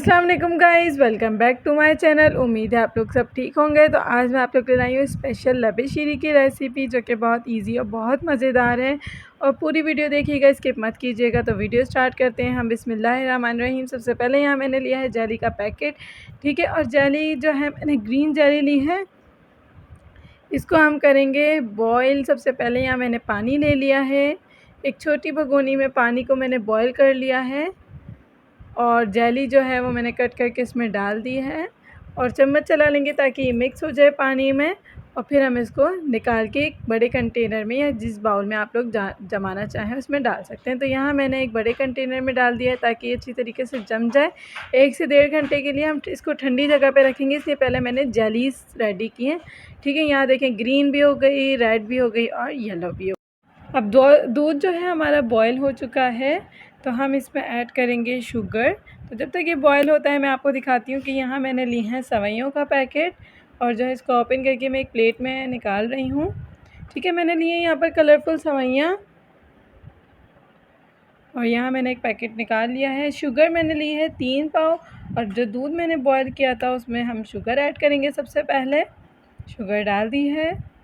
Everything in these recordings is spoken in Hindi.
अस्सलाम वालेकुम guys, welcome back to my channel. उम्मीद है आप लोग सब ठीक होंगे। तो आज मैं आप लोग के लिए लाई हूँ स्पेशल लबे शीरी की रेसिपी, जो कि बहुत इजी और बहुत मज़ेदार है। और पूरी वीडियो देखिएगा, स्किप मत कीजिएगा। तो वीडियो स्टार्ट करते हैं हम। बिस्मिल्लाहिर्रहमानिर्रहीम। सबसे पहले यहाँ मैंने लिया है जेली का पैकेट, ठीक है। और जेली जो है मैंने ग्रीन जेली ली है, इसको हम करेंगे बॉयल। सबसे पहले यहाँ मैंने पानी ले लिया है, एक छोटी भगोनी में पानी को मैंने बॉयल कर लिया है। और जेली जो है वो मैंने कट करके इसमें डाल दी है। और चम्मच चला लेंगे ताकि ये मिक्स हो जाए पानी में। और फिर हम इसको निकाल के एक बड़े कंटेनर में या जिस बाउल में आप लोग जमाना चाहें उसमें डाल सकते हैं। तो यहाँ मैंने एक बड़े कंटेनर में डाल दिया है ताकि ये अच्छी तरीके से जम जाए। 1 से 1.5 घंटे के लिए हम इसको ठंडी जगह पे रखेंगे, इसलिए पहले मैंने जेलीस रेडी की हैं, ठीक है। यहाँ देखें, ग्रीन भी हो गई, रेड भी हो गई और येलो भी हो गई। अब दूध जो है हमारा बॉयल हो चुका है, तो हम इसमें ऐड करेंगे शुगर। तो जब तक ये बॉयल होता है मैं आपको दिखाती हूँ कि यहाँ मैंने ली है सेवइयों का पैकेट। और जो है इसको ओपन करके मैं एक प्लेट में निकाल रही हूँ, ठीक है। मैंने ली है यहाँ पर कलरफुल सेवइयाँ, और यहाँ मैंने एक पैकेट निकाल लिया है। शुगर मैंने ली है 3 पाव। और जो दूध मैंने बॉयल किया था उसमें हम शुगर ऐड करेंगे। सबसे पहले शुगर डाल दी है,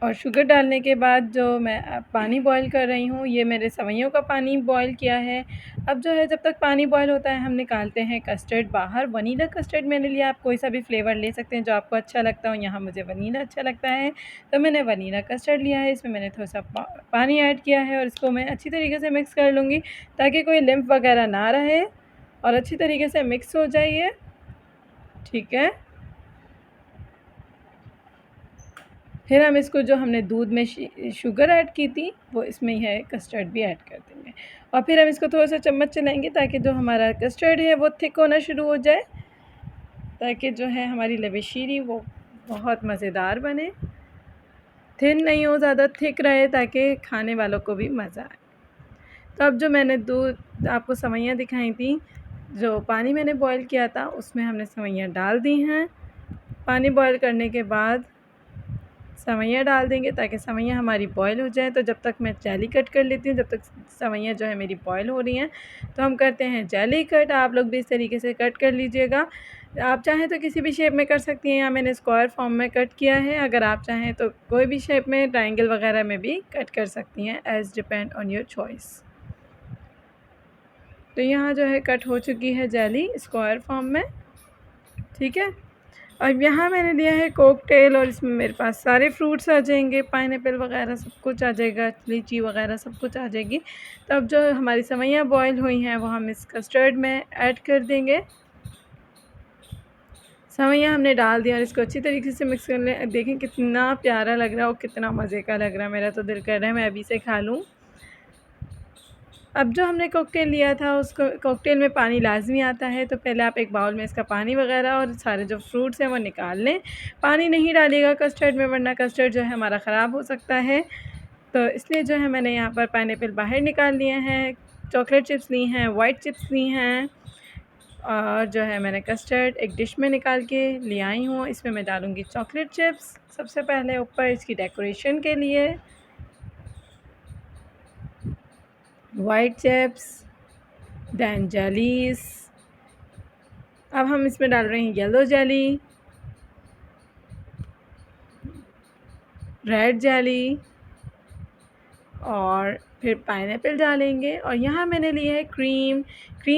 और शुगर डालने के बाद जो मैं पानी बॉईल कर रही हूँ, ये मेरे सेवइयों का पानी बॉईल किया है। अब जो है जब तक पानी बॉईल होता है हम निकालते हैं कस्टर्ड बाहर। वनीला कस्टर्ड मैंने लिया, आप कोई सा भी फ्लेवर ले सकते हैं जो आपको अच्छा लगता हो। यहाँ मुझे वनीला अच्छा लगता है तो मैंने वनीला कस्टर्ड लिया है। इसमें मैंने थोड़ा सा पानी ऐड किया है और इसको मैं अच्छी तरीके से मिक्स कर लूँगी ताकि कोई लिम्फ वगैरह ना रहे और अच्छी तरीके से मिक्स हो जाइए, ठीक है। फिर हम इसको जो हमने दूध में शुगर ऐड की थी वो इसमें है कस्टर्ड भी ऐड कर देंगे। और फिर हम इसको थोड़ा सा चम्मच चलाएंगे ताकि जो हमारा कस्टर्ड है वो थिक होना शुरू हो जाए, ताकि जो है हमारी लबे शीरी वो बहुत मज़ेदार बने। थिन नहीं हो, ज़्यादा थिक रहे ताकि खाने वालों को भी मज़ा आए। तो अब जो मैंने दूध आपको सेवइयाँ दिखाई थी, जो पानी मैंने बॉयल किया था उसमें हमने सेवइयाँ डाल दी हैं। पानी बॉयल करने के बाद सेवइयाँ डाल देंगे ताकि सेवइयाँ हमारी बॉयल हो जाए। तो जब तक मैं जेली कट कर लेती हूँ, जब तक सेवइयाँ जो है मेरी बॉयल हो रही हैं, तो हम करते हैं जेली कट। आप लोग भी इस तरीके से कट कर लीजिएगा। आप चाहें तो किसी भी शेप में कर सकती हैं, यहाँ मैंने स्क्वायर फॉर्म में कट किया है। अगर आप चाहें तो कोई भी शेप में, ट्रायंगल वगैरह में भी कट कर सकती हैं, as depend on your choice. तो यहाँ जो है कट हो चुकी है जेली स्क्वायर फॉर्म में, ठीक है। अब यहाँ मैंने लिया है कॉकटेल, और इसमें मेरे पास सारे फ्रूट्स आ जाएंगे, पाइनएप्पल वगैरह सब कुछ आ जाएगा, लीची वगैरह सब कुछ आ जाएगी। तो अब जो हमारी सेवइयाँ बॉयल हुई हैं वो हम इस कस्टर्ड में ऐड कर देंगे। सेवइयाँ हमने डाल दिया और इसको अच्छी तरीके से मिक्स कर लें। देखें कितना प्यारा लग रहा है और कितना मज़े का लग रहा है। मेरा तो दिल कर रहा है मैं अभी से खा लूँ। अब जो हमने कॉकटेल लिया था, उसको कॉकटेल में पानी लाज़मी आता है, तो पहले आप एक बाउल में इसका पानी वगैरह और सारे जो फ्रूट्स हैं वो निकाल लें। पानी नहीं डालिएगा कस्टर्ड में, वरना कस्टर्ड जो है हमारा ख़राब हो सकता है। तो इसलिए जो है मैंने यहाँ पर पाइनएप्पल बाहर निकाल लिए हैं, चॉकलेट चिप्स ली हैं, वाइट चिप्स ली हैं, और जो है मैंने कस्टर्ड एक डिश में निकाल के ले आई हूँ। इसमें मैं डालूँगी चॉकलेट चिप्स सबसे पहले ऊपर इसकी डेकोरेशन के लिए, वाइट चिप्स, दैन जेलीस। अब हम इसमें डाल रहे हैं येलो जेली, रेड जेली, और फिर पाइनएप्पल डालेंगे। और यहाँ मैंने ली है क्रीम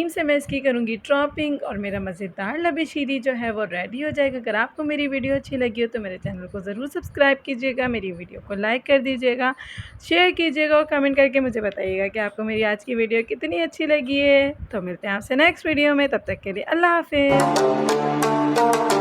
से मैं इसकी करूँगी टॉपिंग, और मेरा मज़ेदार लबे शीरी जो है वो रेडी हो जाएगा। अगर आपको मेरी वीडियो अच्छी लगी हो तो मेरे चैनल को ज़रूर सब्सक्राइब कीजिएगा, मेरी वीडियो को लाइक कर दीजिएगा, शेयर कीजिएगा और कमेंट करके मुझे बताइएगा कि आपको मेरी आज की वीडियो कितनी अच्छी लगी है। तो मिलते हैं आपसे नेक्स्ट वीडियो में, तब तक के लिए अल्लाह हाफ़िज़।